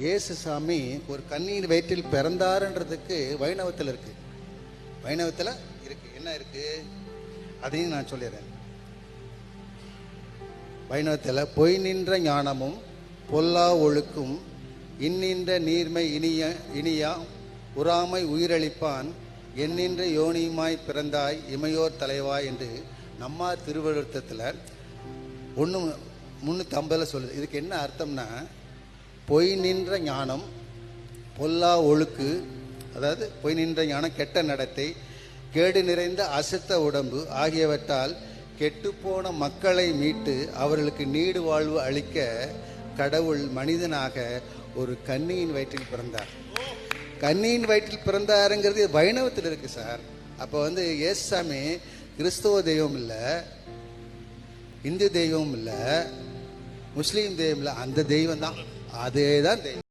இயேசு சாமி ஒரு கன்னியின் வயிற்றில் பிறந்தாருன்றதுக்கு வைணவத்தில் இருக்கு. வைணவத்தில் இருக்கு. என்ன இருக்கு அதையும் நான் சொல்லிடுறேன். வைணவத்தில் பொய் நின்ற ஞானமும் பொல்லா ஒழுக்கும் இன்னின்ற நீர்மை இனியா உறாமை உயிரளிப்பான் எண்ணின்ற யோனியுமாய் பிறந்தாய் இமையோர் தலைவாய் என்று நம்மார் திருவள்ளுவத்தில் 1:350 சொல்லுது. இதுக்கு என்ன அர்த்தம்னா, பொய் நின்ற ஞானம் பொல்லா ஒழுக்கு, அதாவது பொய் நின்ற ஞானம் கெட்ட நடத்தை, கேடு நிறைந்த அசுத்த உடம்பு ஆகியவற்றால் கெட்டுப்போன மக்களை மீட்டு அவர்களுக்கு நீடு வாழ்வு அளிக்க கடவுள் மனிதனாக ஒரு கன்னியின் வயிற்றில் பிறந்தார். கன்னியின் வயிற்றில் பிறந்தாருங்கிறது வைணவத்தில் இருக்கு சார். அப்போ இயேசுசாமி கிறிஸ்தவ தெய்வம் இல்லை, இந்து தெய்வம் இல்லை, முஸ்லீம் தெய்வம் இல்லை, அந்த தெய்வம் தான். அதே தான் தெய்வம்.